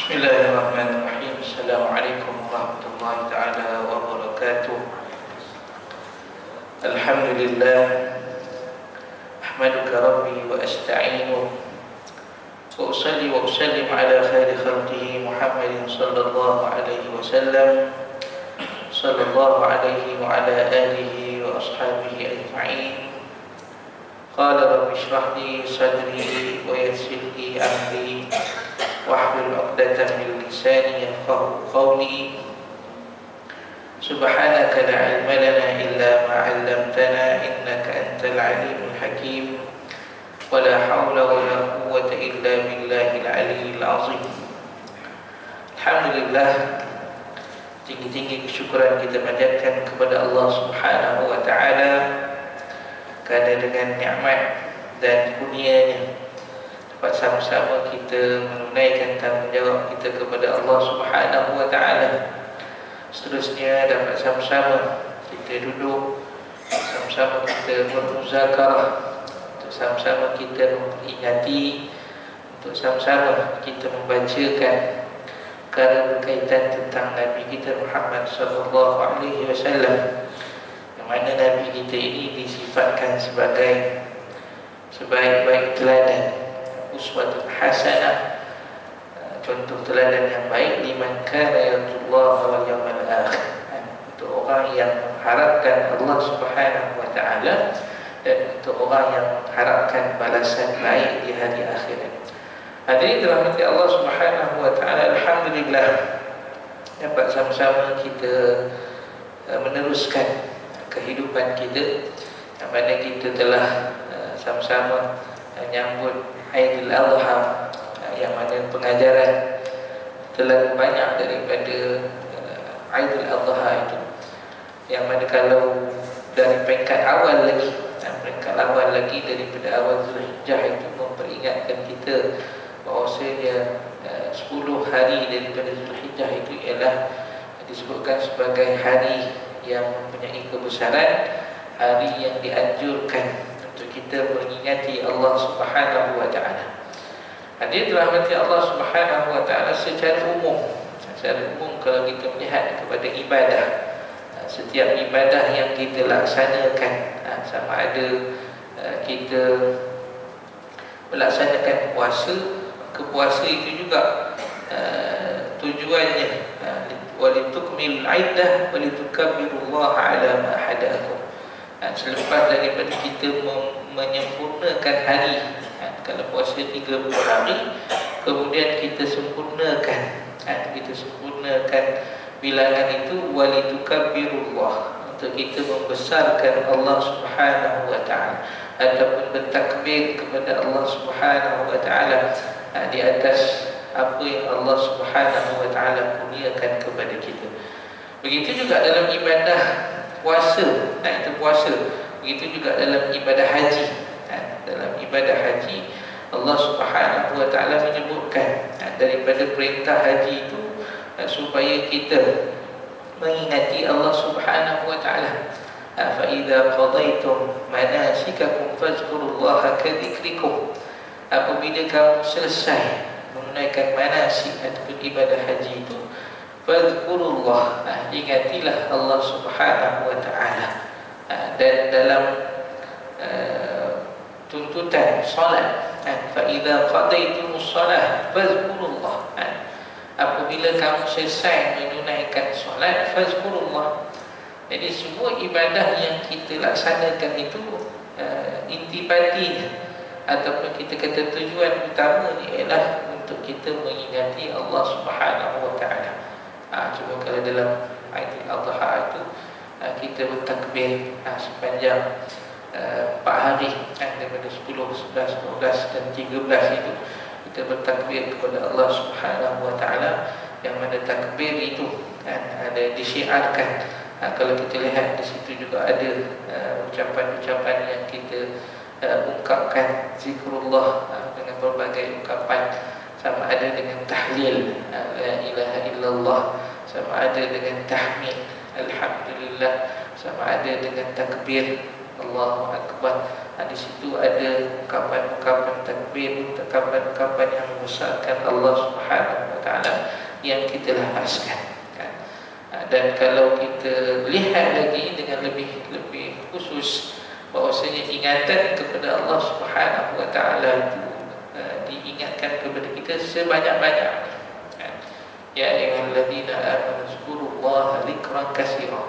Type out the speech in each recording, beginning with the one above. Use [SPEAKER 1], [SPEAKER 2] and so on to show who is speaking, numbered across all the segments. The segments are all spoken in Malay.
[SPEAKER 1] Bismillahirrahmanirrahim. Assalamualaikum warahmatullahi taala wabarakatuh. Alhamdulillah, ahmaduka rabbi wa asta'inuh wa usalli wa usallim ala khairi khalqihi Muhammadin sallallahu alaihi wasallam, sallallahu alaihi wa ala alihi wa ashabihi ajma'in. Qala rabbi shrah li sadri wa yassir li amri wahlul 'uqdatam min lisani yafqahu qawli. Subhanaka la 'ilma lana illa ma 'allamtana innaka antal 'alimul hakim. Wa la haula wa la quwwata illa billahil 'aliyyil 'azim. Alhamdulillah, tinggi-tinggi kesyukuran kita panjatkan kepada Allah Subhanahu wa taala kerana dengan nikmat dan kurnia-Nya dapat sama-sama kita menunaikan tanggungjawab kita kepada Allah Subhanahu wa taala. Seterusnya dapat sama-sama kita duduk, sama-sama kita bermuzakarah, untuk sama-sama kita memperingati, untuk sama-sama kita membacakan perkara berkaitan tentang Nabi kita Muhammad sallallahu alaihi wasallam, yang mana Nabi kita ini disifatkan sebagai sebaik-baik teladan, uswatun hasanah, contoh teladan yang baik liman kana yarjullaha wal yawmal akhir, untuk orang yang mengharapkan Allah Subhanahu wa taala dan untuk orang yang mengharapkan balasan baik di hari akhirat. Hadirin dirahmati Allah Subhanahu wa taala, alhamdulillah dapat sama-sama kita meneruskan kehidupan kita, yang mana kita telah sama-sama menyambut Aidil Adha, yang mana pengajaran telah banyak daripada Aidil Adha itu, yang mana kalau dari peringkat awal lagi, daripada awal Zulhijjah itu memperingatkan kita bahawasanya 10 hari daripada Zulhijjah itu ialah disebutkan sebagai hari yang mempunyai kebesaran, hari yang dianjurkan untuk kita mengingati Allah Subhanahu wa taala. Hadirin dirahmati Allah Subhanahu wa taala, secara umum kalau kita melihat kepada ibadah, setiap ibadah yang kita laksanakan, sama ada kita melaksanakan puasa, puasa itu juga tujuannya walitukmilul iddah walitukabbirullaha ala ma hadakum. Selepas daripada kita menyempurnakan hari, kalau puasa 30 hari, kemudian kita sempurnakan bilangan itu walitukabbirullah, untuk kita membesarkan Allah Subhanahu wa taala ataupun bertakbir kepada Allah Subhanahu wa taala di atas apa yang Allah Subhanahu wa taala kurniakan kepada kita. Begitu juga dalam ibadah puasa, itu puasa. Begitu juga dalam ibadah haji. Dalam ibadah haji, Allah Subhanahu wa taala menyebutkan daripada perintah haji itu supaya kita mengingati Allah Subhanahu wa taala. Fa idza qadaytum manasikakum fazkurullaha kadzikrikum. Apabila kamu selesai menunaikan manasik ataupun ibadah haji itu, fazkurullah, ingatilah Allah Subhanahu wa taala. Dan dalam tuntutan solat, fa idza qadaytumus shalah fazkurullah, apabila kamu selesai menunaikan solat, fazkurullah. Jadi semua ibadah yang kita laksanakan itu intipatinya ataupun kita kata tujuan utamanya ialah untuk kita mengingati Allah Subhanahu wa taala. Cuma kalau dalam Aidil Adha itu kita bertakbir sepanjang 4 hari, daripada 10, 11, 12 dan 13 itu kita bertakbir kepada Allah Subhanahu wa taala, yang mana takbir itu ada disyiarkan. Kalau kita lihat di situ juga ada ucapan-ucapan yang kita ungkapkan zikrullah dengan berbagai ungkapan, sama ada dengan tahlil la ilaha illallah, sama ada dengan tahmid alhamdulillah, sama ada dengan takbir Allahu akbar, Di situ ada ungkapan-ungkapan takbir, ungkapan-ungkapan yang membesarkan Allah Subhanahu wa taala yang kita lafazkan, kan? Dan kalau kita lihat lagi dengan lebih khusus, bahwasanya ingatan kepada Allah Subhanahu wa taala itu diingatkan kepada kita sebanyak-banyaknya, kan? Ya ayyuhalladzina amanu zkurullaha dzikran katsira.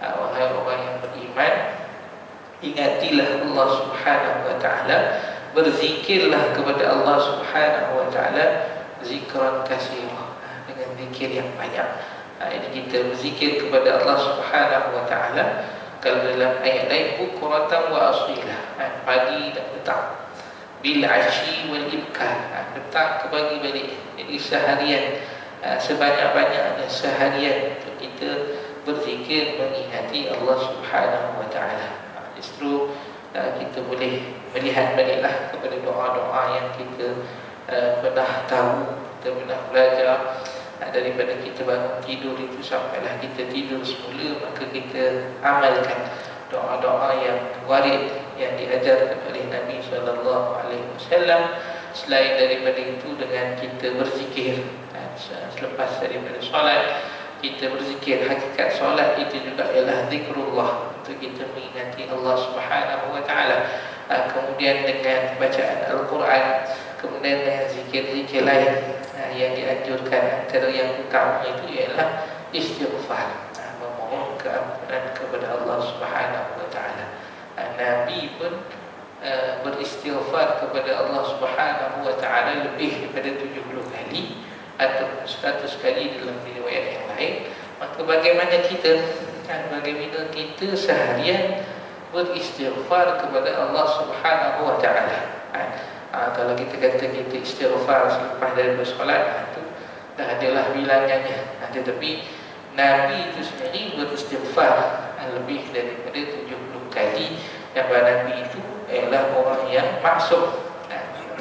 [SPEAKER 1] Wahai orang yang beriman, ingatilah Allah Subhanahu wa taala, berzikirlah kepada Allah Subhanahu wa taala zikran katsira, dengan zikir yang banyak. Ini kita berzikir kepada Allah Subhanahu wa taala. Kalau dalam ayat lain, bukratan wa asila, pagi dan petang, bil ashi wal ibkar, petang ke pagi balik. Jadi seharian, sebanyak-banyaknya seharian kita berzikir mengingati Allah Subhanahu wa taala. Justru kita boleh melihat baliklah kepada doa-doa yang kita pernah tahu, kita pernah belajar. Daripada kita bangun tidur itu sampailah kita tidur semula, maka kita amalkan doa-doa yang warid yang diajarkan oleh Nabi SAW. Selain daripada itu, dengan kita berzikir selepas daripada solat, kita berzikir. Hakikat solat itu juga ialah zikrullah, untuk kita mengingati Allah Subhanahu wa taala. Kemudian dengan bacaan Al-Quran, kemudian dengan zikir-zikir lain yang dianjurkan, antara yang utama itu ialah istighfar, memohon keampunan kepada Allah Subhanahu wa taala. Nabi pun beristighfar kepada Allah Subhanahu wa taala lebih daripada 70 kali atau 100 kali dalam riwayat yang lain. Maka bagaimana kita, bagaimana kita seharian beristighfar kepada Allah Subhanahu wa taala. Kalau kita kata kita istighfar selepas daripada solat, itu dah adalah bilangannya. Tetapi Nabi itu sendiri beristighfar lebih daripada 70 kali. Dan Nabi itu ialah orang yang maksum,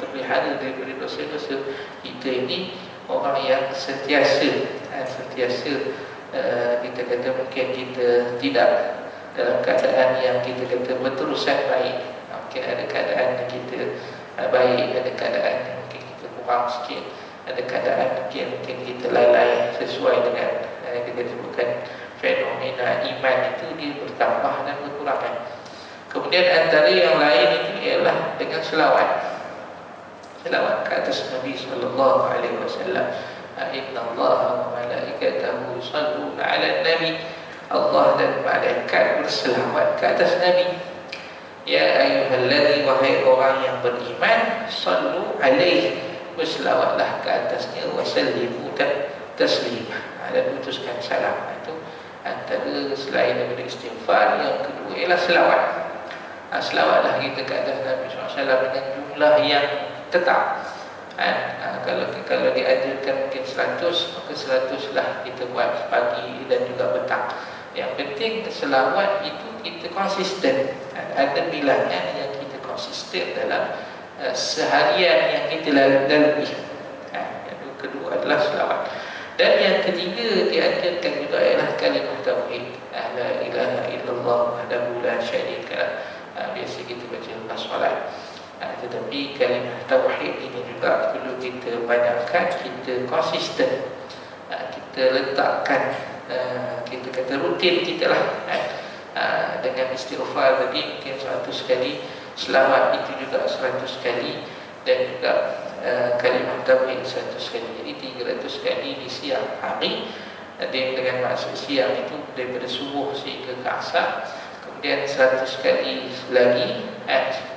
[SPEAKER 1] terpelihara daripada dosa-dosa. Kita ini orang yang sentiasa kita kata mungkin kita tidak dalam keadaan yang kita kata berterusan baik. Mungkin ada keadaan yang kita baik, ada keadaan yang mungkin kita kurang sikit, ada keadaan mungkin kita lalai sesuai dengan kita sebutkan fenomena iman itu, dia bertambah dan berkurang. Kemudian antara yang lain itu ialah dengan selawat ke atas Nabi sallallahu alaihi wasallam. Inna Allaha wa malaikatahu yusalluna 'alan nabi. Allah dan malaikat berselawat ke atas Nabi. Ya ayyuhalladzina, wahai orang yang beriman, sallu alaihi, berselawatlah ke atasnya, wasallimu taslima, dan utuskan salam. Itu antara selain daripada istighfar, yang kedua ialah selawat. Selawatlah kita ke atas Nabi SAW dengan jumlah yang tetap. Kalau diajarkan mungkin 100, maka 100 lah kita buat pagi dan juga petang. Yang penting selawat itu kita konsisten. Ada bilangan yang kita konsisten dalam seharian yang kita lalui. Yang kedua adalah selawat. Dan yang ketiga diajarkan juga ialah kalimah tauhid. La ilaha illallah wahdahu la syarika lah. Biasa kita baca lepas solat. Tetapi kalimah tauhid ini juga perlu kita banyakkan, kita konsisten, kita letakkan, kita kata rutin kita lah. Dengan istighfar tadi mungkin 100 kali, selawat itu juga 100 kali, dan juga kalimah tauhid 100 kali. Jadi 300 kali di siang hari. Dengan maksud siang itu daripada subuh sehingga ke asar. Kemudian 100 kali lagi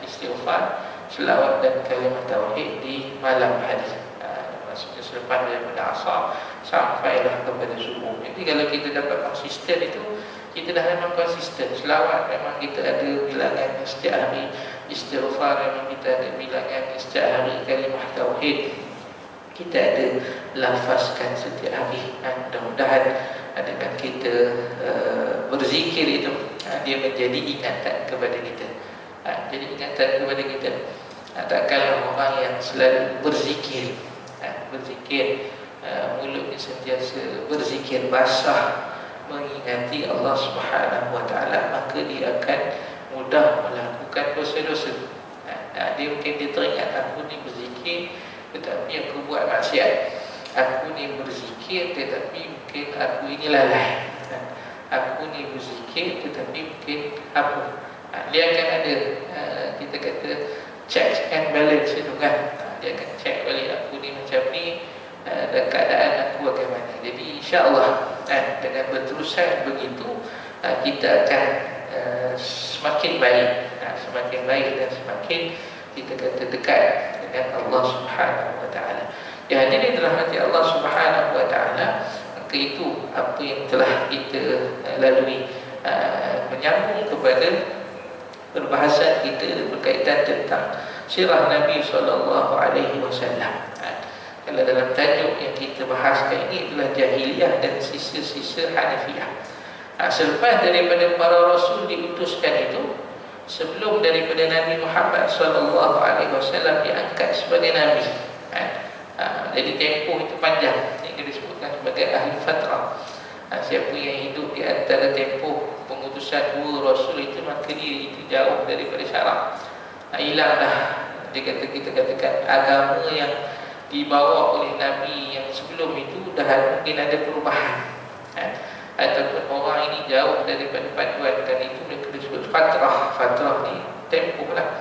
[SPEAKER 1] istighfar, selawat dan kalimah tauhid di malam hari. Maksudnya selepas daripada asar sampailah kepada subuh. Jadi kalau kita dapat konsisten itu, kita dah memang konsisten. Selawat memang kita ada bilangan setiap hari, istighfar memang kita ada bilangan setiap hari, kalimah tauhid kita ada lafazkan setiap hari. Mudah-mudahan dengan kita berzikir itu, dia menjadi ingatan kepada kita. Jadi ingatan kepada kita. Takkanlah orang yang selalu berzikir, mulutnya sentiasa berzikir basah mengingati Allah Subhanahu wa taala, maka dia akan mudah melakukan bukan dosa-dosa. Dia mungkin dia teringat, aku ni berzikir tetapi aku buat maksiat, aku ni berzikir tetapi mungkin aku ini lalai, aku ni berzikir tetapi mungkin apa. Dia akan ada kita kata check and balance itu kan. Dia akan check balik, aku ni macam ni dan keadaan aku bagaimana. Jadi insya-Allah dengan berterusan begitu kita akan semakin baik, semakin baik dan semakin kita kata dekat dengan Allah Subhanahu wa taala. Ya, hadirin dirahmati Allah Subhanahu wa taala, maka itu apa yang telah kita lalui menyambung kepada perbahasan kita berkaitan tentang sirah Nabi sallallahu alaihi wasallam. Kalau dalam tajuk yang kita bahaskan ini adalah jahiliyah dan sisa-sisa Hanifiyah. Selepas daripada para rasul diutuskan itu, sebelum daripada Nabi Muhammad sallallahu alaihi wasallam diangkat sebagai nabi, jadi tempoh itu panjang, yang disebutkan sebagai ahli fatrah. Siapa yang hidup di antara tempoh pengutusan dua rasul itu, maka dia itu jauh daripada syarak. Hilanglah kita katakan agama yang dibawa oleh Nabi yang sebelum itu dah mungkin ada perubahan, ataupun orang ini jauh daripada panduan, dan itu mereka disebut fatrah. Fatrah ni tempoh lah,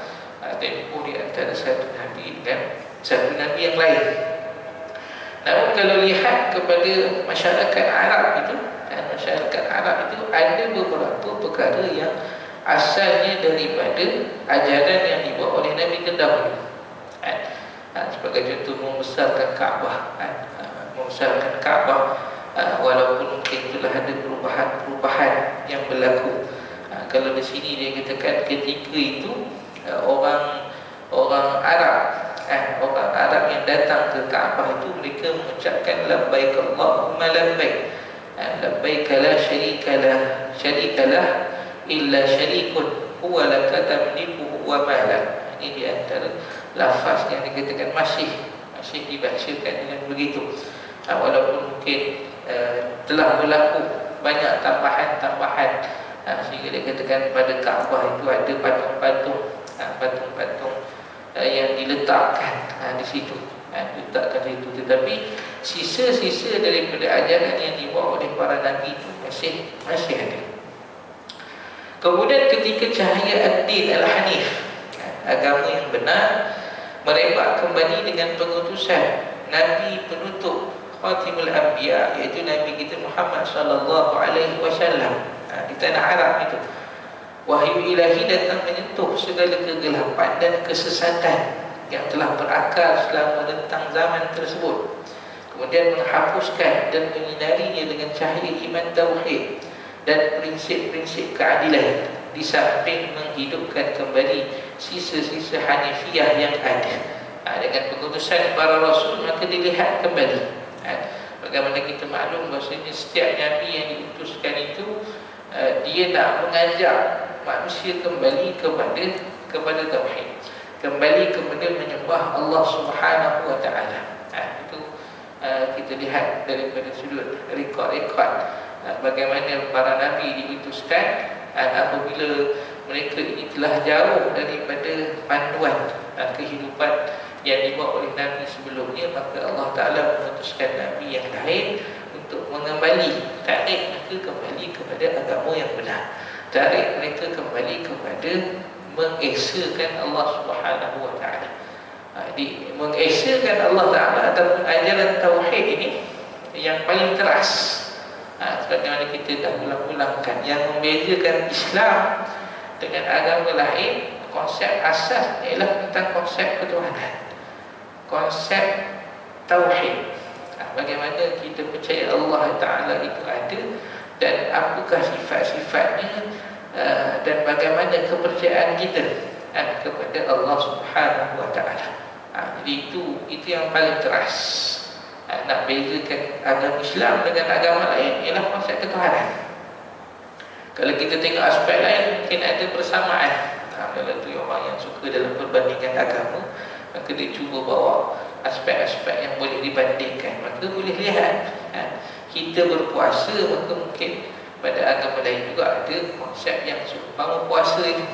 [SPEAKER 1] tempoh di antara satu Nabi dengan satu Nabi yang lain. Namun kalau lihat kepada masyarakat Arab itu, masyarakat Arab itu ada beberapa perkara yang asalnya daripada ajaran yang dibawa oleh Nabi terdahulu. Sebagai contoh, membesarkan Kaabah, membesarkan Kaabah, walaupun mungkin itulah ada perubahan-perubahan yang berlaku. Kalau di sini dia katakan ketika itu orang Arab, orang Arab yang datang ke Kaabah itu mereka mengucapkan labbaik Allahumma labbaik, labbaik la syarika lah illa syarikun huwa laka tamliku wa malak. Ini di antara lafaz yang dikatakan masih dibacakan dengan begitu, walaupun mungkin telah berlaku banyak tambahan-tambahan, sehingga dia katakan pada Kaabah itu ada patung-patung yang diletakkan di situ, diletakkan di situ. Tetapi sisa-sisa daripada ajaran yang dibawa oleh para nabi itu masih ada. Kemudian ketika cahaya ad-din al-hanif, agama yang benar, merebak kembali dengan pengutusan Nabi penutup Khatimul Anbiya, iaitu Nabi kita Muhammad sallallahu alaihi wasallam di tanah Arab itu. Wahyu ilahi datang menyentuh segala kegelapan dan kesesatan yang telah berakar selama rentang zaman tersebut, kemudian menghapuskan dan menyinarinya dengan cahaya iman tauhid dan prinsip-prinsip keadilan, di samping menghidupkan kembali sisa-sisa Hanifiyah yang ada. Dengan pengutusan para rasul, maka dilihat kembali. Bagaimana kita maklum bahasanya setiap Nabi yang diutuskan itu dia nak mengajak manusia kembali kepada tauhid, kembali kepada menyembah Allah Subhanahu wa taala. Itu kita lihat daripada sudut rekod-rekod bagaimana para nabi diutuskan, apabila mereka ini telah jauh daripada panduan kehidupan yang dibawa oleh nabi sebelumnya, maka Allah Taala mengutuskan nabi yang lain untuk tarik mereka kembali kepada agama yang benar, tarik mereka kembali kepada mengesakan Allah Subhanahu wa taala. Mengesakan Allah Taala ataupun ajaran tauhid ini yang paling keras, sebagaimana kita dah ulang-ulangkan, yang membezakan Islam dengan agama lain. Konsep asas ialah tentang konsep ketuhanan, konsep tauhid. Bagaimana kita percaya Allah Ta'ala itu ada, dan apakah sifat-sifatnya, dan bagaimana kepercayaan kita kepada Allah Subhanahu Wa Ta'ala. Jadi itu yang paling keras. Nak bezakan agama Islam dengan agama lain ialah konsep ketuhanan. Kalau kita tengok aspek lain, mungkin ada persamaan. Kalau tu orang yang suka dalam perbandingan agama, maka dia cuba bawa aspek-aspek yang boleh dibandingkan. Maka boleh lihat, kita berpuasa, maka mungkin pada agama lain juga ada konsep yang seumpama puasa itu.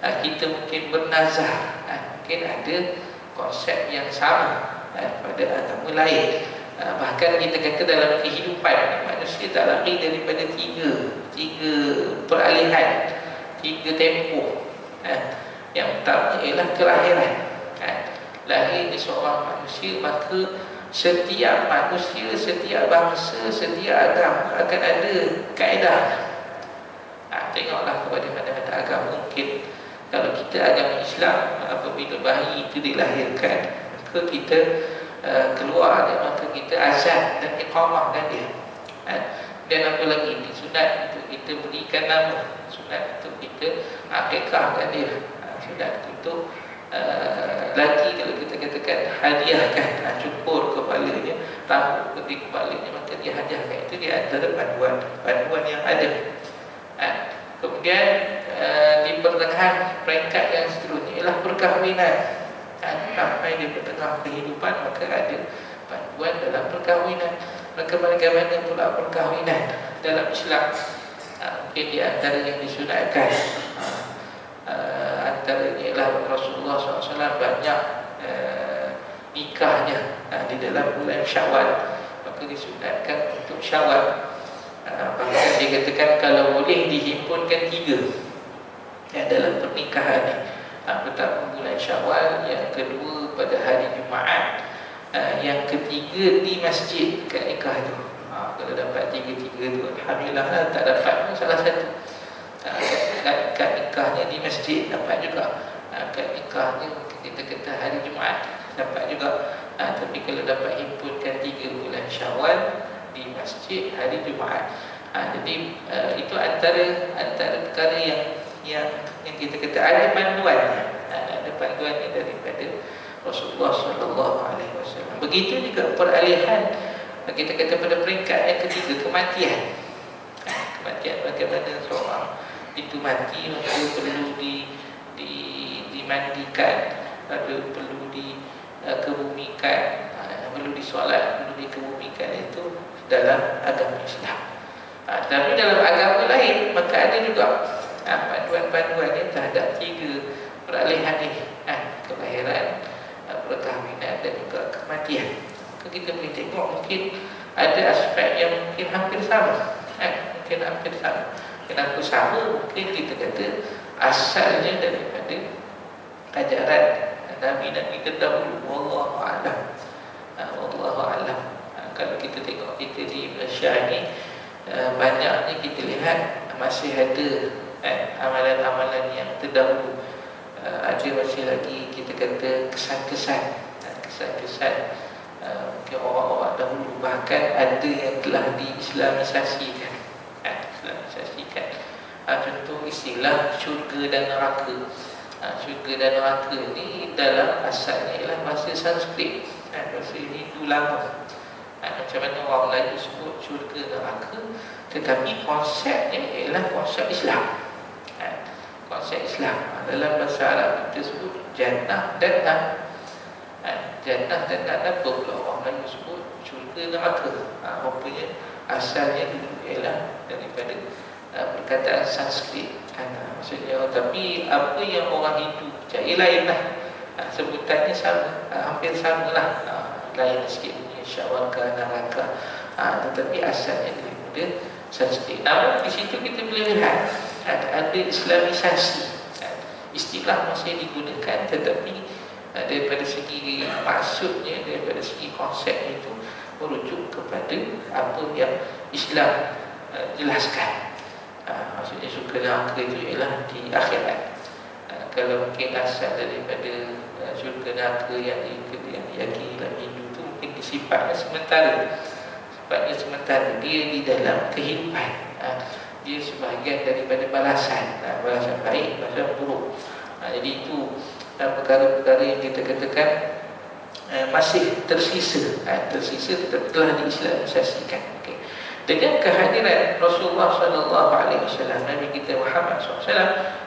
[SPEAKER 1] kita mungkin bernazar, mungkin ada konsep yang sama pada agama lain. Bahkan kita kata dalam kehidupan manusia tak lari daripada tiga peralihan, tiga tempoh. Yang pertama ialah kelahiran. Lahir seorang manusia, maka setiap manusia, setiap bangsa, setiap agama akan ada kaedah. Tengoklah kepada mana-mana agama. Mungkin kalau kita agama Islam, apabila bayi itu dilahirkan, maka kita keluar dia, maka kita azan dan iqamahkan dia. Dan apa lagi, sunat untuk kita berikan nama, sunat untuk kita akikahkan dia, sunat untuk lagi kalau kita katakan hadiahkan, cukur kepalanya, rambut di kepalanya, maka dia hadiahkan. Itu di antara panduan yang ada. Kemudian di pertengahan peringkat yang seterusnya ialah perkahwinan. Sampai di pertengahan kehidupan, maka ada panduan dalam perkahwinan. Maka bagaimana pula perkahwinan dalam Islam? Mungkin di antara yang disunatkan, antaranya ialah Rasulullah SAW banyak nikahnya di dalam bulan Syawal, maka disunatkan untuk Syawal. Bahkan dikatakan kalau boleh dihimpunkan 3 dalam pernikahan ni. Pertama bulan Syawal, yang kedua pada hari Jumaat, yang ketiga di masjid kat nikah tu. Kalau dapat 3-3 tu alhamdulillah lah. Tak dapat pun salah satu. Kat nikahnya di masjid dapat juga. Kat nikahnya kita kata hari Jumaat dapat juga. Tapi kalau dapat himpunkan 3 bulan Syawal di masjid hari Jumaat, jadi itu antara perkara yang kita kata ada panduannya, daripada Rasulullah SAW. Begitu juga peralihan, kita kata pada peringkat yang ketiga, kematian. Kematian, bagaimana seorang itu mati, maka perlu dimandikan, perlu dikebumikan, perlu disolat, perlu dikebumikan. Itu dalam agama Islam. Tapi dalam agama lain, maka ada juga panduan-panduannya terhadap 3 peralihan ini, kelahiran, perkahwinan dan juga kematian. Maka kita boleh tengok mungkin ada aspek yang mungkin hampir sama. Kenapa sama? Mungkin kita kata asalnya daripada ajaran Nabi terdahulu. Wallahu a'lam. Kalau kita tengok kita di Malaysia ni, banyaknya kita lihat masih ada amalan-amalan yang terdahulu. Ada masih lagi kita kata kesan-kesan mungkin orang-orang dahulu. Bahkan ada yang telah diislamisasikan. Contoh istilah syurga dan neraka. Syurga dan neraka ni dalam asalnya ialah bahasa Sanskrit, bahasa Hindu lama. Macam mana orang Melayu sebut syurga neraka, tetapi konsepnya ialah konsep Islam. Konsep Islam dalam bahasa Arab kita sebut jannah dan nar. Jannah dan nar, apa pula orang Melayu sebut syurga neraka? Rupanya asalnya dulu ialah daripada perkataan Sanskrit. Maksudnya, tapi apa yang orang Hindu percaya lain lah. Sebutannya sama, hampir sama lah. Lain sikit punya syawaka, neraka, tetapi asalnya daripada Sanskrit. Namun di situ kita boleh lihat ada islamisasi. Istilah masih digunakan, tetapi daripada segi maksudnya, daripada segi konsep itu merujuk kepada apa yang Islam jelaskan. Maksudnya syurga neraka itu ialah di akhirat. Kalau mungkin asal daripada syurga neraka yang diyakini dalam Hindu itu mungkin sifatnya sementara. Dia di dalam kehidupan. Dia sebahagian daripada balasan baik, balasan buruk. Jadi itu perkara-perkara yang kita katakan masih tersisa tetapi telah diislamisasikan. Dengan kehadiran Rasulullah SAW, Nabi kita Muhammad SAW,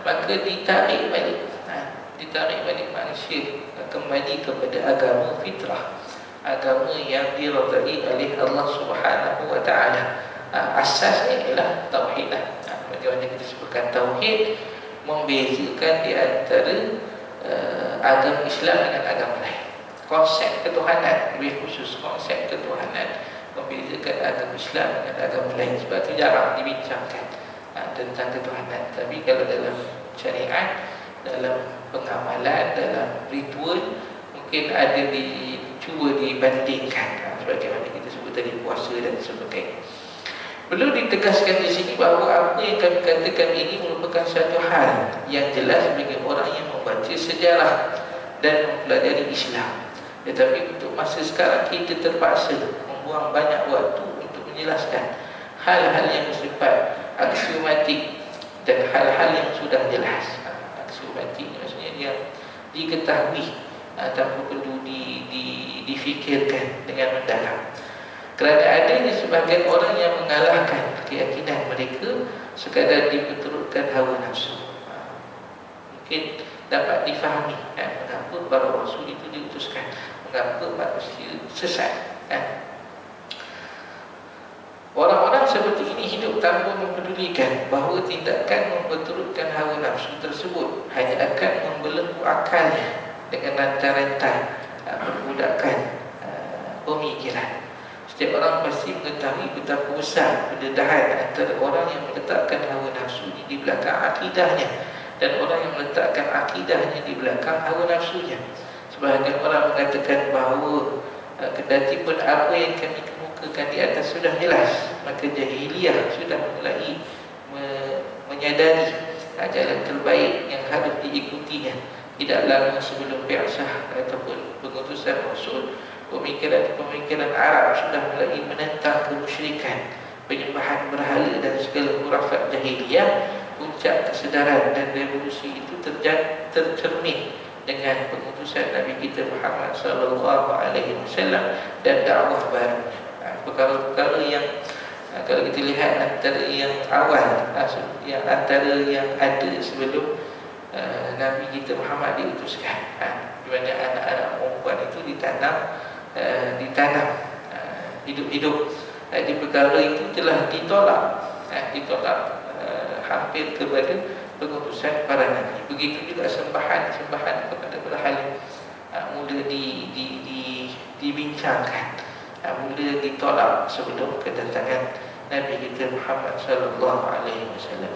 [SPEAKER 1] maka ditarik balik manusia kembali kepada agama fitrah, agama yang diridai oleh Allah Subhanahu Wa Taala. Asasnya ialah tauhid. Bagaimana kita sebutkan tauhid, membezakan di antara agama Islam dengan agama lain. Konsep ketuhanan, lebih khusus konsep ketuhanan, membezakan agama Islam dengan agama lain. Sebab itu jarang dibincangkan tentang ketuhanan. Tapi kalau dalam syariat, dalam pengamalan, dalam ritual, mungkin ada cuba dibandingkan, sebagaimana kita sebut tadi puasa dan sebagainya. Perlu ditegaskan di sini bahawa apa yang kami katakan ini merupakan satu hal yang jelas bagi orang yang membaca sejarah dan mempelajari Islam. Tetapi untuk masa sekarang kita terpaksa membuang banyak waktu untuk menjelaskan hal-hal yang bersifat aksiomatik dan hal-hal yang sudah jelas. Aksiomatik maksudnya yang diketahui tanpa perlu difikirkan dengan mendalam. Kerana adanya sebahagian orang yang mengalahkan keyakinan mereka sekadar diperturutkan hawa nafsu. Mungkin dapat difahami mengapa para rasul itu diutuskan, mengapa manusia sesat. Orang-orang seperti ini hidup tanpa mempedulikan bahawa tindakan memperturutkan hawa nafsu tersebut hanya akan membelenggu akalnya dengan rantai-rantai perbudakan pemikiran. Setiap orang pasti mengetahui betapa besar perdedahan antara orang yang meletakkan hawa nafsu di belakang akidahnya dan orang yang meletakkan akidahnya di belakang hawa nafsunya. Sebahagian orang mengatakan bahawa kendati pun apa yang kami kemukakan di atas sudah jelas, maka jahiliyah sudah mulai menyadari jalan terbaik yang harus diikutinya. Tidak lama sebelum bi'asah ataupun pengutusan Rasul, pemikiran-pemikiran Arab sudah mulai menentang kemusyrikan, penyembahan berhala dan segala khurafat jahiliyah. Puncak kesedaran dan revolusi itu tercermin dengan pengutusan Nabi kita Muhammad sallallahu alaihi wasallam dan dakwah baru. Perkara-perkara yang kalau kita lihat antara yang awal, yang antara yang ada sebelum Nabi kita Muhammad diutuskan, di mana anak-anak perempuan itu ditanam hidup-hidup. Di perkara itu telah ditolak hampir kepada pengutusan para nabi. Begitu juga sembahan kepada berhala mula dibincangkan, mula ditolak sebelum kedatangan Nabi kita Muhammad sallallahu alaihi wasallam.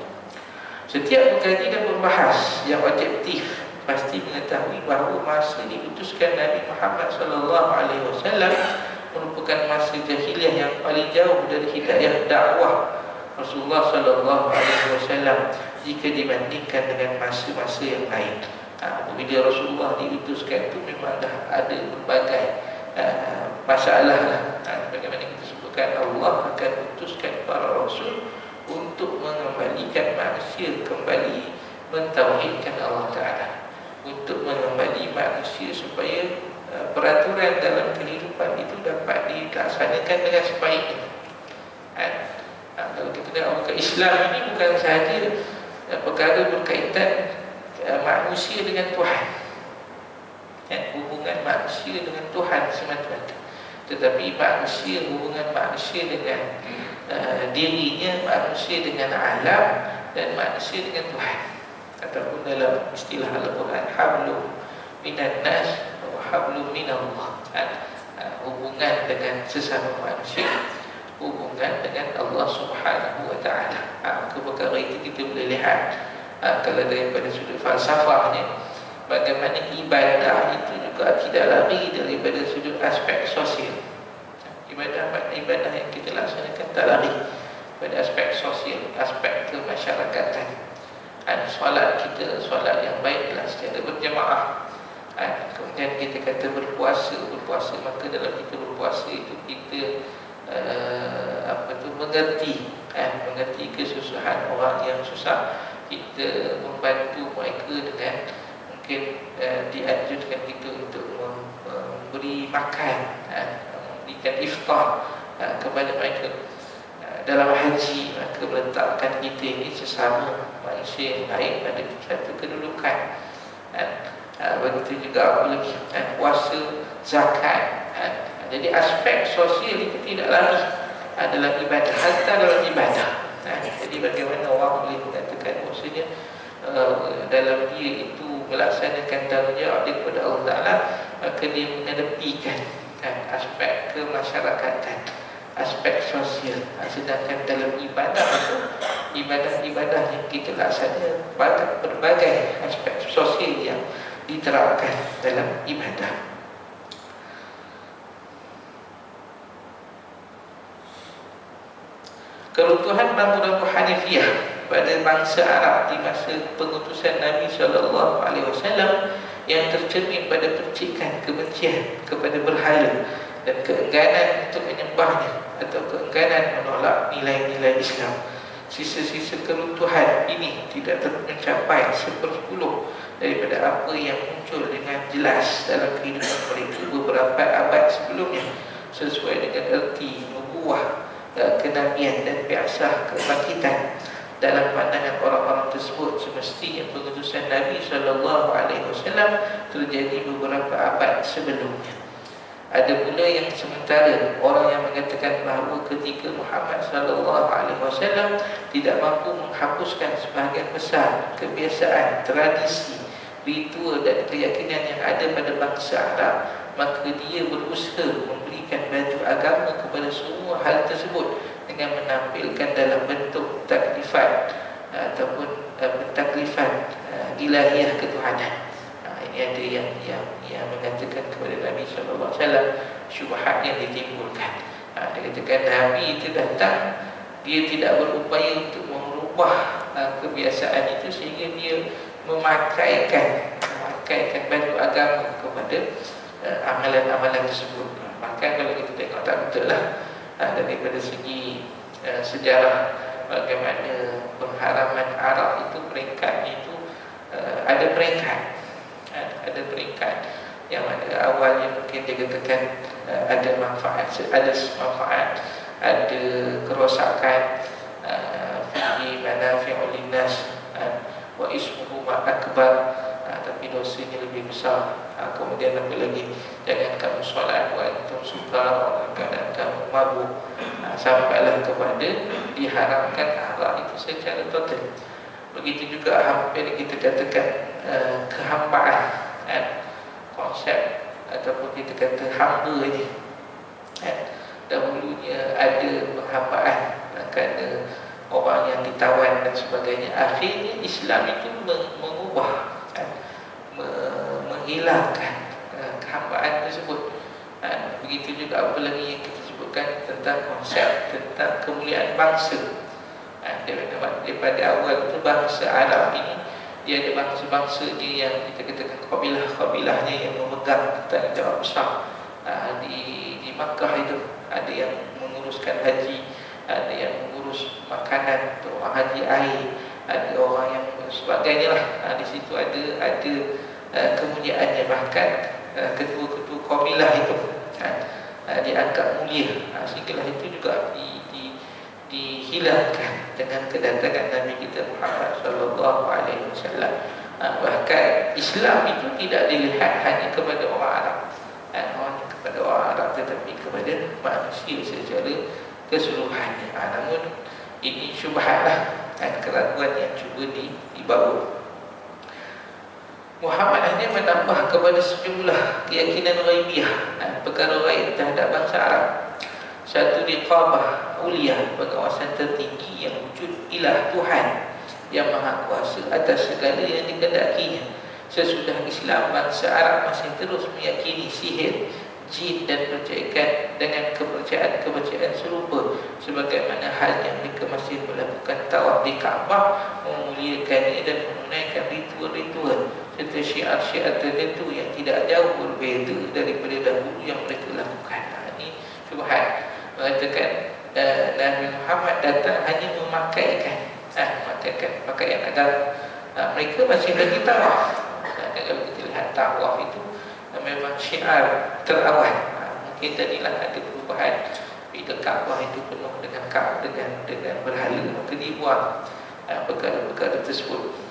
[SPEAKER 1] Setiap mengkaji dan membahas yang objektif pasti mengetahui bahawa masa diutuskan Nabi Muhammad sallallahu alaihi wasallam merupakan masa jahiliyah yang paling jauh dari hidayah dakwah Rasulullah sallallahu alaihi wasallam jika dibandingkan dengan masa-masa yang lain. Bila Rasulullah diutuskan itu memang dah ada berbagai masalah lah. Bagaimana kita sebutkan, Allah akan utuskan para rasul untuk mengembalikan manusia kembali mentauhidkan Allah Ta'ala, untuk mengembali manusia supaya peraturan dalam kehidupan itu dapat dilaksanakan dengan sebaiknya. Kalau kita lihat Islam ini bukan sahaja perkara berkaitan manusia dengan Tuhan, hubungan manusia dengan Tuhan semata-mata, tetapi hubungan manusia dengan dirinya, manusia dengan alam, dan manusia dengan Tuhan. Ataupun dalam istilah Al-Quran, hablum minan nas wa hablum minallah, hubungan dengan sesama manusia, hubungan dengan Allah Subhanahu wa ta'ala. Perkara itu kita boleh lihat kalau daripada sudut falsafahnya, bagaimana ibadah itu juga tidak lari daripada sudut aspek sosial. Ibadah yang kita laksanakan tak lari pada aspek sosial, aspek kemasyarakatan. Solat kita, solat yang baiklah secara berjemaah. Kemudian kita kata berpuasa, maka dalam kita berpuasa itu kita mengerti kesusahan orang yang susah. Kita membantu mereka dengan mungkin dianjurkan kita untuk memberi makan, memberikan iftar kepada mereka. Dalam haji, maka meletakkan kita ini sesama manusia yang lain pada satu kedudukan. Begitu juga apa lagi, puasa, zakat. Jadi aspek sosial itu tidak lari dalam ibadah, harta dalam ibadah. Jadi bagaimana orang boleh mengatakan maksudnya dalam dia itu melaksanakan tanggungjawab dia kepada Allah Ta'ala, maka dia mengedepikan aspek kemasyarakatan, aspek sosial. Sedangkan dalam ibadah itu, ibadah-ibadah yang kita laksanakan, berbagai aspek sosial yang diterapkan dalam ibadah. Keruntuhan rambu-rambu Hanifiyah pada bangsa Arab di masa pengutusan Nabi SAW yang tercermin pada percikan kebencian kepada berhala dan keengganan untuk menyembahnya atau keengganan menolak nilai-nilai Islam. Sisa-sisa keruntuhan ini tidak mencapai 1/10 daripada apa yang muncul dengan jelas dalam kehidupan mereka beberapa abad sebelumnya, sesuai dengan erti nubuwah, kenabian dan biasah kebangkitan. Dalam pandangan orang-orang tersebut, semestinya pengutusan Nabi SAW terjadi beberapa abad sebelumnya. Ada pula yang sementara orang yang mengatakan bahawa ketika Muhammad SAW tidak mampu menghapuskan sebahagian besar kebiasaan, tradisi, ritual dan keyakinan yang ada pada bangsa Arab, maka dia berusaha memberikan baju agama kepada semua hal tersebut dengan menampilkan dalam bentuk taklifan ataupun pentaklifan ilahiyah ketuhanan. Ini ada yang mengatakan kepada Nabi SAW syubhat yang ditimbulkan. Dia katakan Nabi itu datang, dia tidak berupaya untuk merubah kebiasaan itu sehingga dia memakaikan baju agama kepada amalan-amalan tersebut. Bahkan kalau kita tengok tak betul lah daripada segi sejarah bagaimana pengharaman Arab itu peringkatnya itu ada peringkat yang mana awalnya mungkin dia katakan ada manfaat, ada kerosakan, fihi manafi'ul linnas wa ismuhu akbar, tapi dosanya lebih besar. Kemudian apa lagi, jangan kamu solat wa antum sukara, dan kamu mabuk, sampailah kepada diharamkan arak itu secara total. Begitu juga hampir kita katakan kehambaan, konsep ataupun kita kata hamba ini. Dahulunya ada penghambaan kerana orang yang ditawan dan sebagainya. Akhirnya Islam itu mengubah, menghilangkan kehambaan tersebut. Begitu juga apa lagi yang kita sebutkan tentang konsep tentang kemuliaan bangsa. Daripada awal itu bangsa Arab ini, dia ada bangsa-bangsa dia yang kita katakan kabilah-kabilahnya yang memegang tanggungjawab besar. Di Makkah itu ada yang menguruskan haji, ada yang mengurus makanan untuk orang haji air, ada orang yang sebagainya lah. Di situ ada kemuliaannya, bahkan ketua-ketua kabilah itu dianggap mulia. Sehinggalah itu juga dihilangkan dengan kedatangan Nabi kita Muhammad SAW. Bahkan Islam itu tidak dilihat hanya kepada orang Arab, kepada orang Arab, tetapi kepada manusia secara keseluruhannya. Namun ini syubhatlah dan keraguan yang cuba dibawa. Muhammad hanya menambah kepada sejumlah keyakinan ghaibiyah, perkara gaib terhadap bangsa Arab. Satu, riqabah uliah, pengawasan tertinggi yang wujud ilah Tuhan yang maha kuasa atas segala yang dikehendakinya. Sesudah Islam, bangsa Arab masih terus meyakini sihir, jin dan percayaan dengan kepercayaan serupa, sebagaimana halnya mereka masih melakukan tawaf di Kaabah, memuliakannya dan menunaikan ritual-ritual serta syiar-syiar tertentu yang tidak jauh berbeza daripada dahulu yang mereka lakukan. Ini syubhat mengatakan Nabi Muhammad datang hanya memakaikan pakaian agama. Mereka masih lagi tawaf. Kalau kita lihat tawaf itu memang syiar terawal. Mungkin tadilah ada perubahan bila Kaabah itu penuh dengan berhala, maka dibuang perkara-perkara tersebut.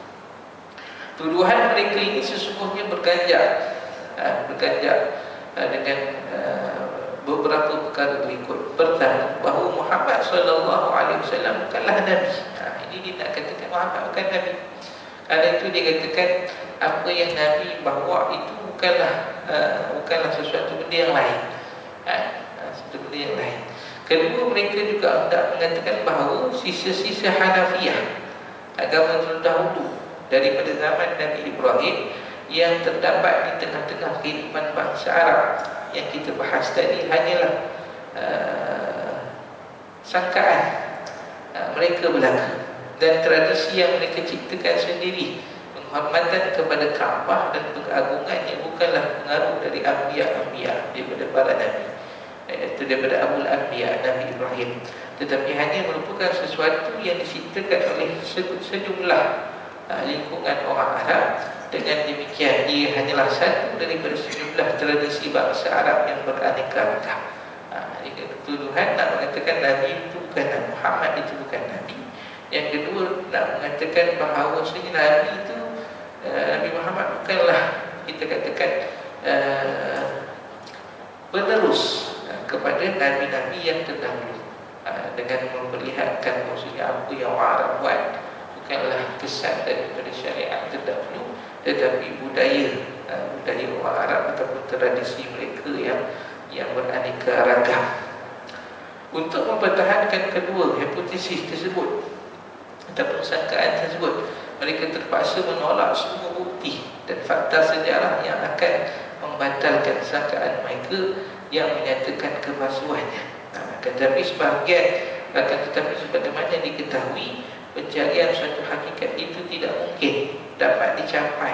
[SPEAKER 1] Tuduhan mereka ini sesungguhnya berganjak dengan beberapa perkara berikut. Pertama, bahawa Muhammad SAW bukanlah Nabi. Ini dia nak katakan Muhammad bukan Nabi. Ada itu dia katakan apa yang Nabi bawa itu bukanlah sesuatu benda yang lain. Sesuatu benda yang lain. Kedua, mereka juga hendak mengatakan bahawa sisa-sisa Hanafiyah, agama terdahulu daripada zaman Nabi Ibrahim, yang terdapat di tengah-tengah kehidupan bangsa Arab yang kita bahas tadi hanyalah sangkaan mereka belaka dan tradisi yang mereka ciptakan sendiri. Penghormatan kepada Kaabah dan pengagungannya bukanlah pengaruh dari Anbiya daripada para Nabi, iaitu daripada Abul Anbiya, Nabi Ibrahim, tetapi hanya merupakan sesuatu yang diciptakan oleh sejumlah lingkungan orang Arab. Dengan demikian, ia hanyalah satu daripada sejumlah tradisi bangsa Arab yang beraneka ragam. Jika ketuduhan nak mengatakan Nabi itu bukan Nabi, Muhammad itu bukan Nabi. Yang kedua, nak mengatakan bahawa Nabi itu Nabi Muhammad bukanlah, kita katakan, penerus kepada Nabi-Nabi yang terdahulu, dengan memperlihatkan maksudnya apa yang orang Arab buat bukanlah kesan daripada syariat terdahulu, tetapi budaya orang Arab ataupun tradisi mereka yang beraneka ragam. Untuk mempertahankan kedua hipotesis tersebut ataupun sangkaan tersebut, mereka terpaksa menolak semua bukti dan fakta sejarah yang akan membatalkan sangkaan mereka yang menyatakan kepalsuannya. Tetapi sebagaimana diketahui, pencarian suatu hakikat itu tidak mungkin dapat dicapai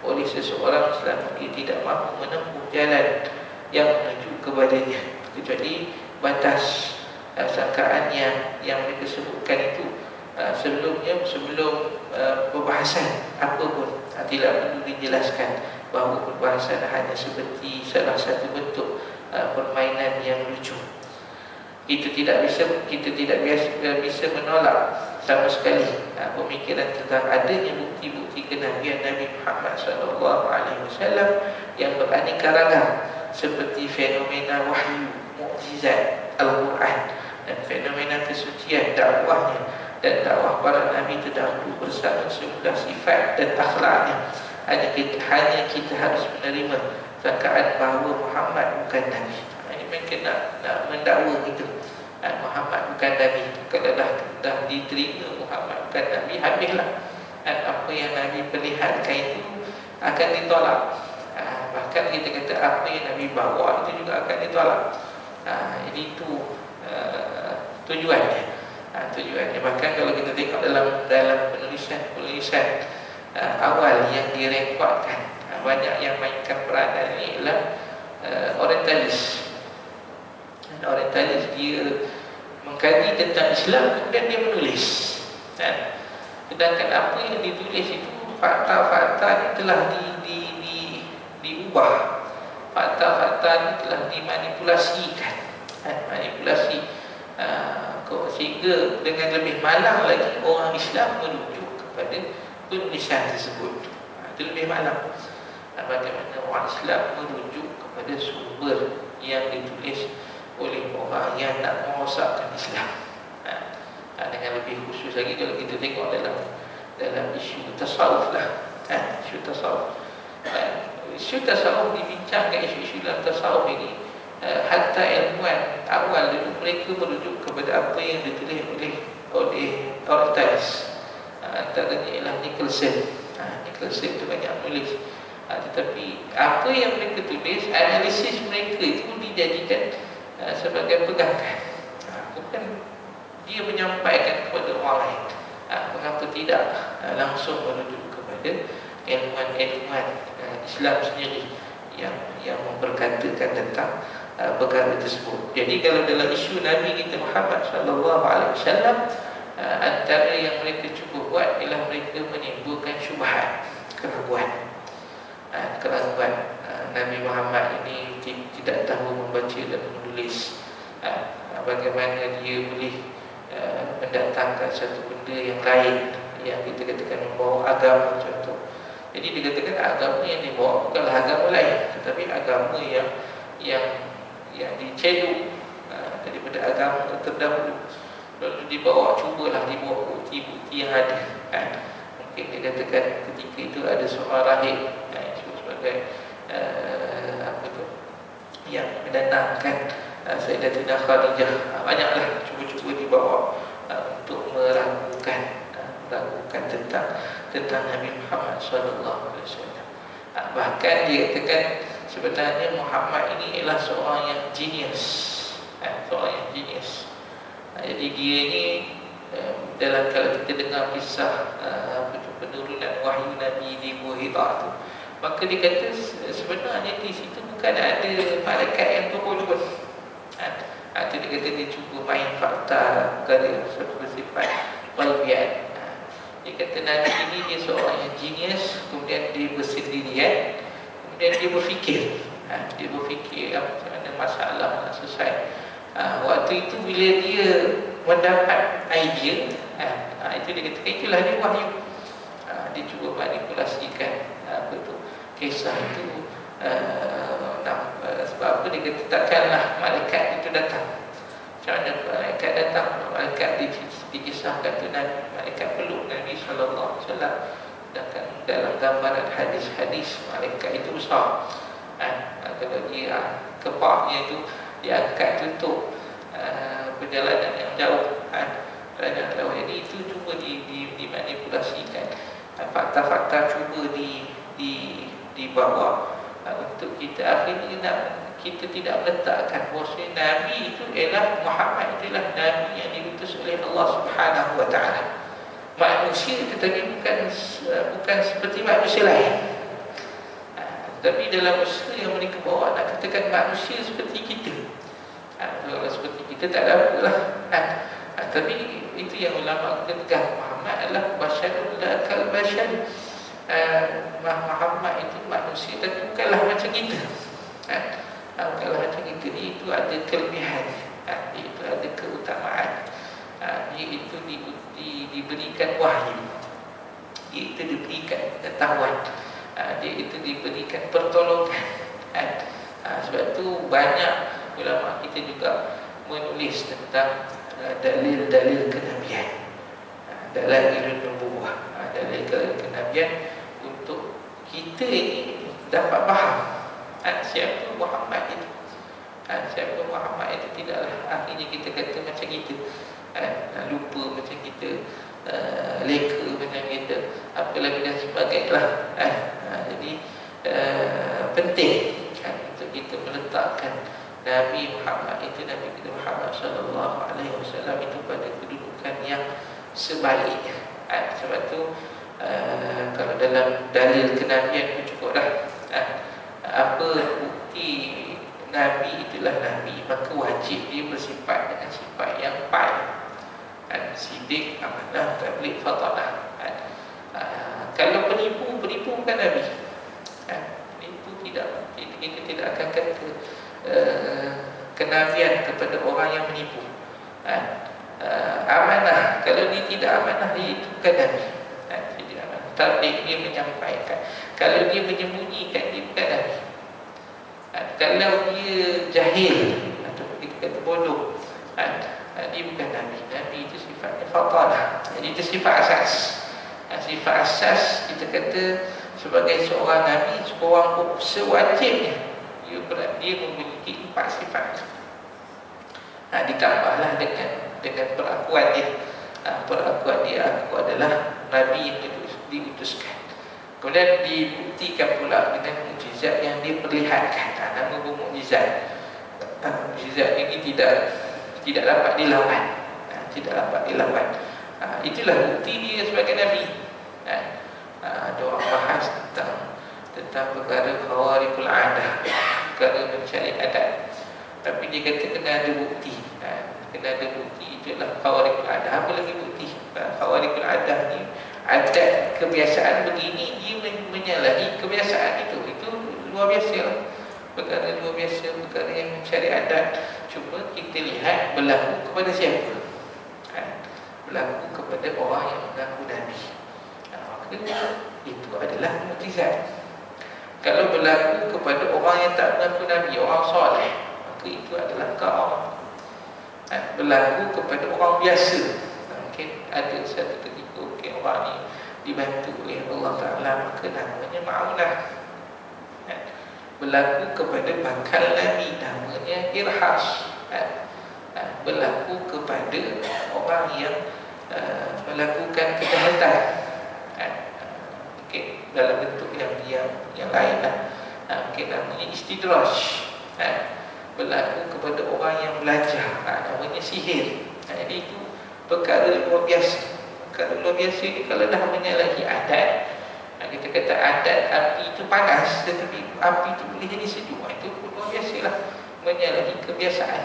[SPEAKER 1] oleh seseorang selama dia tidak mahu menempuh jalan yang menuju kepadanya, kecuali batas sangkaan yang mereka sebutkan itu. Sebelum perbahasan apa pun tidak perlu dijelaskan bahawa perbahasan hanya seperti salah satu bentuk permainan yang lucu. Kita tidak bisa menolak sama sekali pemikiran tentang adanya bukti-bukti kenabian Nabi Muhammad SAW yang beraneka ragam, seperti fenomena wahyu, mukjizat Al-Quran, dan fenomena kesucian dakwahnya dan dakwah para Nabi terdahulu bersama sejumlah sifat dan akhlaknya. Hanya kita harus menerima sangkaan bahawa Muhammad bukan Nabi. Ini mereka nak mendakwa gitu, Muhammad bukan Nabi. Kalau dah diterima Muhammad bukan Nabi, habislah. Apa yang Nabi perlihatkan itu akan ditolak. Bahkan kita kata apa yang Nabi bawa itu juga akan ditolak. Jadi itu tujuannya. Bahkan kalau kita tengok dalam penulisan awal yang direkodkan, banyak yang mainkan peranan ini ialah Orientalis. Orientalis dia mengkaji tentang Islam, kemudian dia menulis. Sedangkan apa yang ditulis itu fakta-fakta ini telah diubah. Fakta-fakta ini telah dimanipulasikan, sehingga dengan lebih malang lagi orang Islam merujuk kepada penulisan tersebut. Itu lebih malang. Bagaimana orang Islam merujuk kepada sumber yang ditulis oleh orang yang nak merosakkan Islam. Dengan lebih khusus lagi kalau kita tengok dalam isu tasawuf lah, isu tasawuf. Isu tasawuf dibincangkan, isu-isu dalam tasawuf ini, hatta ilmuwan awal dulu mereka merujuk kepada apa yang ditulis oleh Orientalis. Antaranya ialah Nicholson. Nicholson itu banyak menulis. Tetapi apa yang mereka tulis, analisis mereka itu dijadikan sebagai pegangan. Bukan dia menyampaikan kepada orang lain. Mengapa tidak langsung merujuk kepada ilmuwan Islam sendiri yang memperkatakan tentang perkara tersebut. Jadi kalau dalam isu Nabi kita Muhammad SAW, antara yang mereka cuba buat ialah mereka menimbulkan syubhat, keraguan. Nabi Muhammad ini tidak tahu membaca dan menulis. Bagaimana dia boleh mendatangkan satu benda yang lain yang kita katakan membawa agama, contoh. Jadi dikatakan agama yang dibawa bukanlah agama lain, tetapi agama yang diceduk daripada agama terdahulu. Lalu cubalah dibawa bukti-bukti yang ada. Mungkin dia katakan ketika itu ada seorang rahib yang disebut sebagai apa tu, yang menenangkan Sayyidatina Khadijah. Banyaklah cuba-cuba dibawa untuk meragukan tentang Nabi Muhammad sallallahu alaihi wasallam. Bahkan dia katakan sebenarnya Muhammad ini ialah seorang yang genius. Seorang yang genius. Jadi dia ni dalam, kalau kita dengar kisah penurunan wahyu Nabi di Gua Hira tu, maka dia kata sebenarnya di situ bukan ada malaikat yang turun pun. Itu dia kata dia cuba main fakta perkara bersifat ghaibiyat. Dia kata Nabi ini dia seorang yang genius, kemudian dia bersendirian, kemudian dia berfikir. Dia berfikir macam mana masalah nak selesai. Waktu itu bila dia mendapat idea, itu dia kata itulah dia wahyu. Dia cuba manipulasikan kisah itu. Sebab apa dia kata takkanlah malaikat itu datang. Macam mana malaikat datang? Malaikat dikisahkan tu malaikat peluk Nabi sallallahu alaihi wasallam. Sedangkan dalam gambaran hadis-hadis malaikat itu besar. Kalau dia kepalanya itu diangkat untuk perjalanan yang jauh, perjalanan jauh. Jadi itu cuba dimanipulasikan. Fakta-fakta cuba dibawa untuk kita. Akhirnya kita tidak meletakkan bahawa Nabi itu ialah Muhammad, itulah Nabi yang diutus oleh Allah Subhanahu wa taala. Manusia tetapi bukan seperti manusia lain. Tapi dalam usaha yang mereka bawa nak katakan manusia seperti kita. Kalau seperti kita tak ada apalah. Tapi itu yang ulama katakan Muhammad adalah basyarul la kal basyar. Muhammad itu manusia tapi bukanlah macam kita. Bukanlah macam kita. Itu ada kelebihan, itu ada keutamaan. Dia itu diberikan wahyu, dia itu diberikan pengetahuan, dia itu diberikan pertolongan. Sebab itu banyak ulama kita juga menulis tentang dalil-dalil kenabian, dalil nubuwah, dalil kenabian untuk kita ini dapat faham siapa Muhammad itu. Siapa Muhammad itu tidaklah akhirnya kita kata macam kita, lupa macam kita, leka macam kita, apalagi dan sebagainya. Jadi penting untuk kita meletakkan Nabi Muhammad itu, Nabi kita Muhammad sallallahu alaihi wasallam itu pada kedudukan yang sebaik. Sebab tu kalau dalam dalil kenabian itu cukup dah. Apa bukti Nabi itulah Nabi, maka wajib dia bersifat dengan sifat yang baik. Sidik, amanah, tabligh, fatalah. Kalau penipu bukan Nabi. Penipu kita tidak akan kata kenabian kepada orang yang menipu. Amanah, kalau dia tidak amanah, dia itu bukan Nabi. Tabligh, dia menyampaikan. Kalau dia menyembunyikan, dia bukan Nabi. Kalau dia jahil atau kita kata bodoh, dia bukan Nabi. Nabi itu sifatnya fatalah. Jadi itu sifat asas. Sifat asas kita kata sebagai seorang Nabi, seorang sewajibnya dia memiliki 4 sifat. Ditambahlah dengan perakuan dia. Perakuan dia, aku adalah Nabi yang diutuskan. Kemudian dibuktikan pula dengan mukjizat yang diperlihatkan. Nama mukjizat. Mukjizat ini tidak dapat dilawan. Tidak dapat dilawan. Itulah bukti dia sebagai Nabi. Ada orang bahas tentang perkara khawariqul adah, perkara mencari adat. Tapi dia kata kena ada bukti. Kena ada bukti, itulah khawariqul adah. Apa lagi bukti? Khawariqul adah ni adat kebiasaan begini, dia menyalahi kebiasaan itu luar biasa lah. Perkara luar biasa, perkara yang mencari adat. Cuma kita lihat berlaku kepada siapa? Berlaku kepada orang yang mengaku Nabi. Maka itu adalah mukjizat. Kalau berlaku kepada orang yang tak mengaku Nabi, orang soleh, maka itu adalah karamah. Berlaku kepada orang biasa, mungkin ada satu ketika orang ni dibantu oleh Allah Ta'ala, maka namanya ma'unah. Berlaku kepada bakal Nabi, namanya irhas. Berlaku kepada orang yang melakukan kejahatan, mungkin dalam bentuk yang lain lah. Mungkin namanya istidraj. Berlaku kepada orang yang belajar, namanya sihir. Jadi itu perkara luar biasa. Perkara luar biasa ni kalau dah menyalahi adat, kita kata adat api itu panas, tetapi api itu boleh jadi sejuk, itu luar biasa lah, menyalahi kebiasaan.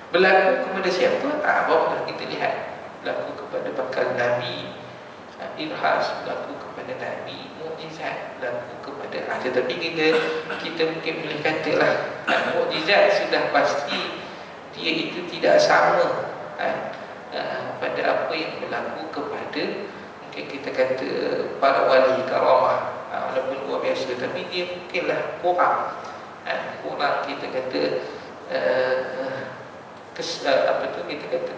[SPEAKER 1] Berlaku kepada siapa? Barulah kita lihat. Berlaku kepada bakal Nabi, irhas. Berlaku kepada Nabi, mukjizat. Berlaku kepada tetapi kita mungkin boleh katalah, mukjizat sudah pasti dia itu tidak sama pada apa yang berlaku kepada, mungkin kita kata para wali karamah, walaupun luar biasa, tapi dia mungkinlah kurang, kita kata kita kata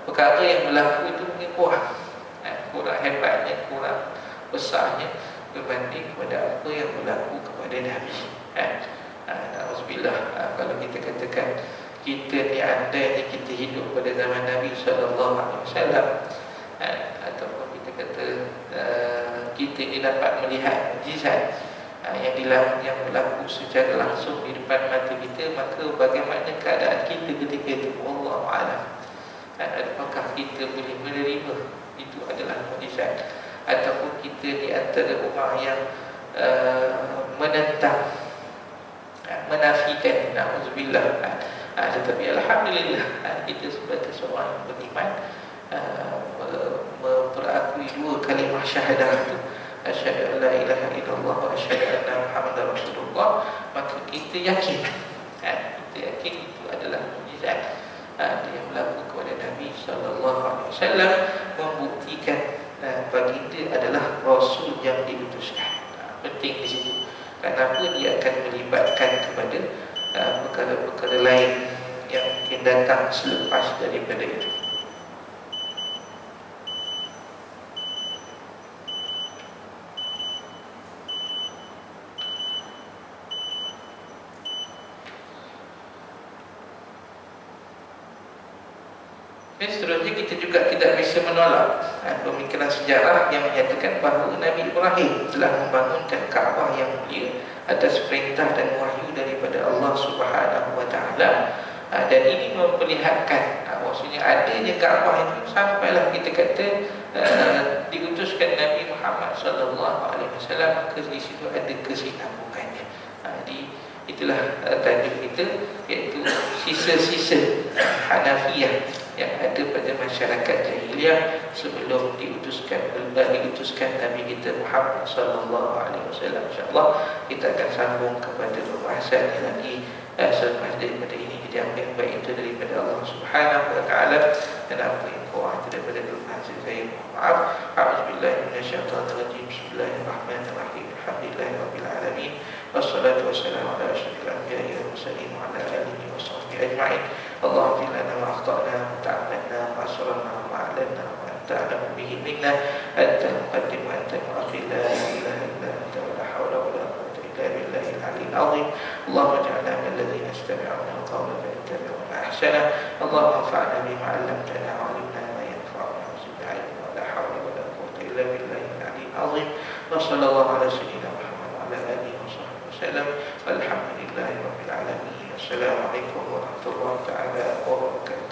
[SPEAKER 1] perkara yang berlaku itu mungkin kurang hebatnya, kurang besarnya berbanding kepada apa yang berlaku kepada Nabi. Alhamdulillah, kalau kita katakan kita ni andainya kita hidup pada zaman Nabi SAW, ataupun kita kata kita ni dapat melihat mukjizat yang berlaku secara langsung di depan mata kita, maka bagaimana keadaan kita ketika itu? Wallahu a'lam. Apakah kita boleh menerima itu adalah mukjizat, ataupun kita di antara orang yang menentang, menafikan, na'udzubillah. Tetapi alhamdulillah, kita sebagai seorang beriman memperakui dua kalimah syahadah itu, asyhadu an la ilaha illallah wa asyhadu anna muhammadar rasulullah, maka kita yakin, itu adalah mukjizat yang berlaku kepada Nabi SAW, membuktikan baginda adalah Rasul yang diutuskan. Penting di situ. Kenapa dia akan melibatkan kepada perkara-perkara lain yang mungkin datang selepas daripada itu. Dan seterusnya kita juga tidak bisa menolak pemikiran sejarah yang menyatakan bahawa Nabi Ibrahim telah membangunkan Kaabah yang mulia atas perintah dan wahyu daripada Allah Subhanahu Wa Taala, dan ini memperlihatkan maksudnya adanya Kaabah itu sampailah kita kata diutuskan Nabi Muhammad Sallallahu Alaihi Wasallam, maka di situ ada kesinambungannya. Itulah tajuk kita, iaitu sisa-sisa Hanafiyah yang ada pada masyarakat jahiliyah sebelum diutuskan Nabi kita Muhammad sallallahu alaihi wasallam. Insya-Allah kita akan sambung kepada pembahasan yang lagi selepas daripada ini. Jadi apa yang baik itu daripada Allah Subhanahu wa taala, dan apa yang kurang itu daripada kelemahan saya, maaf. A'udzubillahi minasyaitonir rajim. Bismillahirrahmanirrahim. Alhamdulillahirabbil alamin. Wassalatu wassalamu ala asyrofil anbiya'i wal mursalin wa ala alihi washabbihi ajma'in. اللهم اغفر لنا ما اخطانا وتعمدنا واسررنا واعلنا وانت اعلم به منا، انت المقدم وانت المؤخر، لا اله الا انت ولا حول ولا قوه الا بالله العلي العظيم. اللهم اجعلنا من الذين يستمعون القول فيتبعون احسنه. اللهم انفعنا بما علمتنا وعلمنا ما ينفعنا وزدنا علما، ولا حول ولا قوه الا بالله العلي العظيم. وصلى الله على سيدنا محمد وعلى اله وصحبه وسلم، والحمد لله رب العالمين. Assalamualaikum warahmatullahi wabarakatuh.